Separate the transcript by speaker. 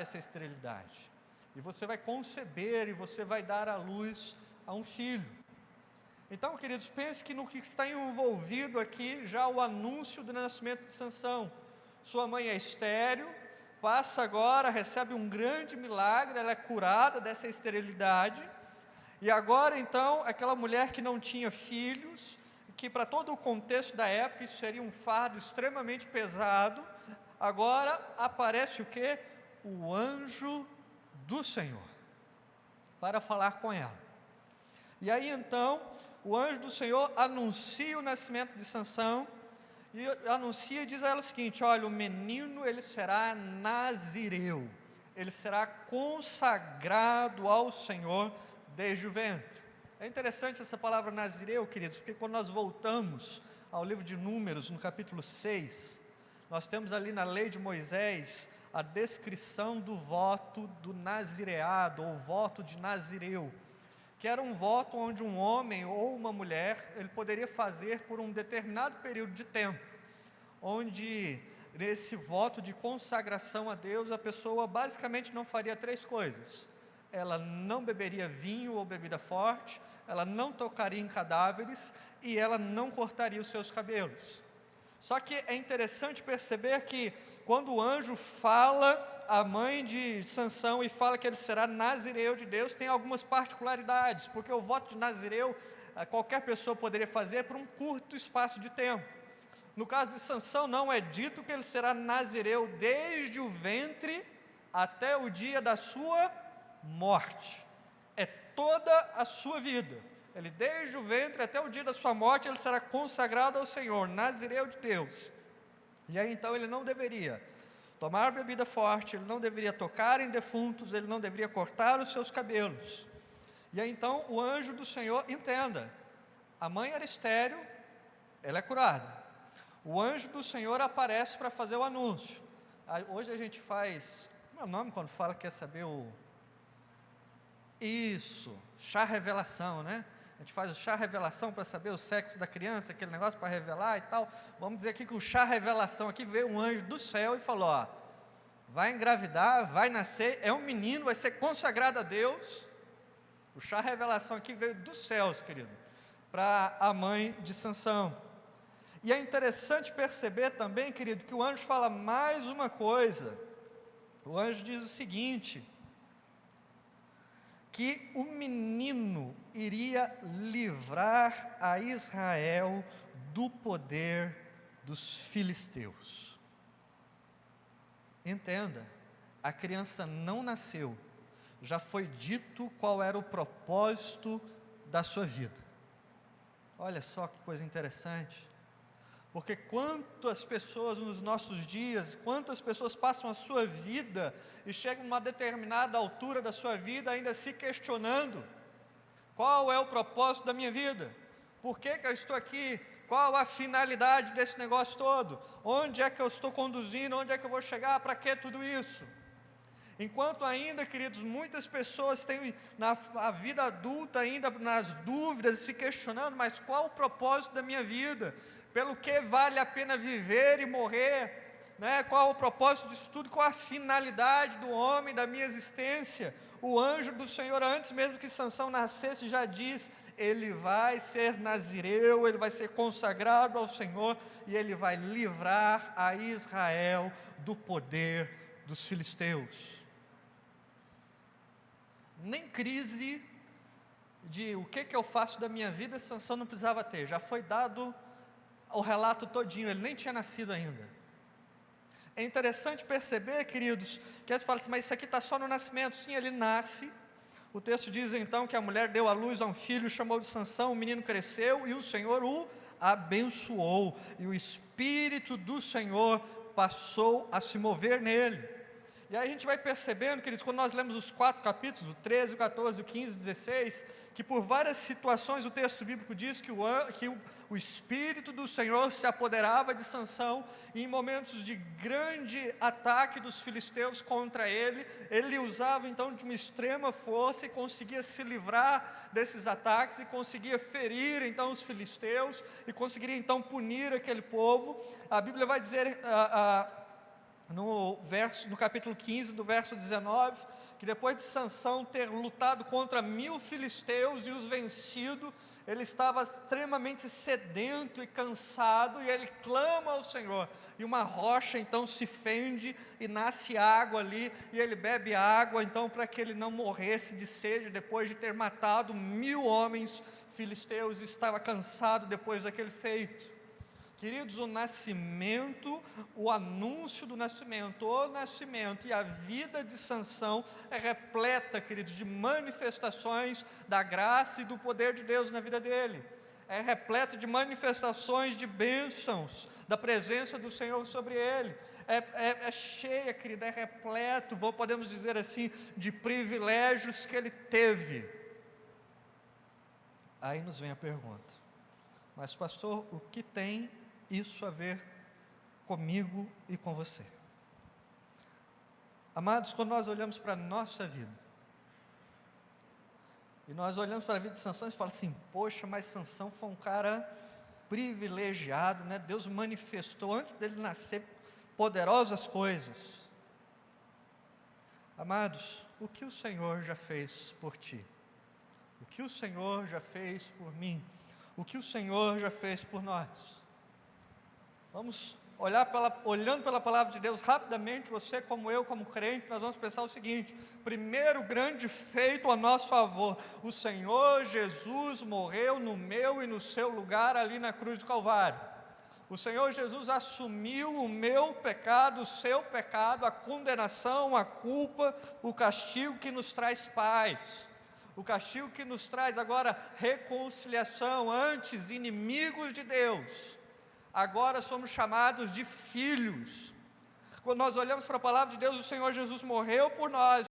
Speaker 1: dessa esterilidade. E você vai conceber e você vai dar à luz a um filho. Então, queridos, pense que no que está envolvido aqui já o anúncio do nascimento de Sansão. Sua mãe é estéril, passa agora, recebe um grande milagre, ela é curada dessa esterilidade. E agora, então, aquela mulher que não tinha filhos, que para todo o contexto da época isso seria um fardo extremamente pesado, agora aparece o quê? O anjo do Senhor, para falar com ela. E aí então, o anjo do Senhor anuncia o nascimento de Sansão, e anuncia e diz a ela o seguinte: olha, o menino ele será nazireu, ele será consagrado ao Senhor desde o ventre. É interessante essa palavra nazireu, queridos, porque quando nós voltamos ao livro de Números, no capítulo 6, nós temos ali na lei de Moisés a descrição do voto do nazireado, ou voto de nazireu, que era um voto onde um homem ou uma mulher, ele poderia fazer por um determinado período de tempo, onde nesse voto de consagração a Deus, a pessoa basicamente não faria três coisas: ela não beberia vinho ou bebida forte, ela não tocaria em cadáveres e ela não cortaria os seus cabelos. Só que é interessante perceber que quando o anjo fala à mãe de Sansão e fala que ele será nazireu de Deus, tem algumas particularidades, porque o voto de nazireu qualquer pessoa poderia fazer por um curto espaço de tempo. No caso de Sansão, não é dito que ele será nazireu desde o ventre até o dia da sua morte. É toda a sua vida. Ele desde o ventre até o dia da sua morte, ele será consagrado ao Senhor, nazireu de Deus. E aí então ele não deveria tomar bebida forte, ele não deveria tocar em defuntos, ele não deveria cortar os seus cabelos. E aí então o anjo do Senhor, entenda, a mãe era estéril, ela é curada. O anjo do Senhor aparece para fazer o anúncio. Hoje a gente faz, como é o nome quando fala que quer saber Isso, chá revelação, né? A gente faz o chá revelação para saber o sexo da criança, aquele negócio para revelar e tal. Vamos dizer aqui que o chá revelação aqui veio um anjo do céu e falou: ó, vai engravidar, vai nascer, é um menino, vai ser consagrado a Deus. O chá revelação aqui veio dos céus, querido, para a mãe de Sansão. E é interessante perceber também, querido, que o anjo fala mais uma coisa. O anjo diz o seguinte: que o menino iria livrar a Israel do poder dos filisteus. Entenda, a criança não nasceu, já foi dito qual era o propósito da sua vida. Olha só que coisa interessante. Porque quantas pessoas nos nossos dias, quantas pessoas passam a sua vida e chegam a uma determinada altura da sua vida ainda se questionando: qual é o propósito da minha vida? Por que eu estou aqui? Qual a finalidade desse negócio todo? Onde é que eu estou conduzindo? Onde é que eu vou chegar? Para que tudo isso? Enquanto ainda, queridos, muitas pessoas têm na vida adulta ainda nas dúvidas, se questionando: mas qual o propósito da minha vida? Pelo que vale a pena viver e morrer? Né? Qual o propósito disso tudo? Qual a finalidade do homem, da minha existência? O anjo do Senhor, antes mesmo que Sansão nascesse, já diz: ele vai ser nazireu, ele vai ser consagrado ao Senhor, e ele vai livrar a Israel do poder dos filisteus. Nem crise de o que eu faço da minha vida, Sansão não precisava ter, já foi dado o relato todinho, ele nem tinha nascido ainda. É interessante perceber, queridos, que eles falam assim: mas isso aqui está só no nascimento. Sim, ele nasce. O texto diz então que a mulher deu à luz a um filho, chamou de Sansão, o menino cresceu e o Senhor o abençoou, e o Espírito do Senhor passou a se mover nele. E aí a gente vai percebendo, queridos, quando nós lemos os 4 capítulos, o 13, o 14, o 15, o 16, que por várias situações o texto bíblico diz que o Espírito do Senhor se apoderava de Sansão, e em momentos de grande ataque dos filisteus contra ele, ele usava então de uma extrema força e conseguia se livrar desses ataques, e conseguia ferir então os filisteus, e conseguiria então punir aquele povo. A Bíblia vai dizer... no capítulo 15, do verso 19, que depois de Sansão ter lutado contra 1000 filisteus e os vencido, ele estava extremamente sedento e cansado, e ele clama ao Senhor, e uma rocha então se fende, e nasce água ali, e ele bebe água, então para que ele não morresse de sede, depois de ter matado 1000 homens filisteus, e estava cansado depois daquele feito. Queridos, o nascimento, o anúncio do nascimento, o nascimento e a vida de Sansão é repleta, queridos, de manifestações da graça e do poder de Deus na vida dele. É repleta de manifestações de bênçãos, da presença do Senhor sobre ele. É cheia, querida, é repleto, podemos dizer assim, de privilégios que ele teve. Aí nos vem a pergunta: mas pastor, o que tem isso a ver comigo e com você? Amados, quando nós olhamos para a nossa vida, e nós olhamos para a vida de Sansão e falamos assim: poxa, mas Sansão foi um cara privilegiado, né? Deus manifestou antes dele nascer poderosas coisas. Amados, o que o Senhor já fez por ti? O que o Senhor já fez por mim? O que o Senhor já fez por nós? Vamos olhando pela palavra de Deus rapidamente, você como eu, como crente, nós vamos pensar o seguinte: primeiro grande feito a nosso favor, o Senhor Jesus morreu no meu e no seu lugar ali na cruz do Calvário. O Senhor Jesus assumiu o meu pecado, o seu pecado, a condenação, a culpa, o castigo que nos traz paz. O castigo que nos traz agora reconciliação, antes inimigos de Deus, agora somos chamados de filhos. Quando nós olhamos para a palavra de Deus, o Senhor Jesus morreu por nós,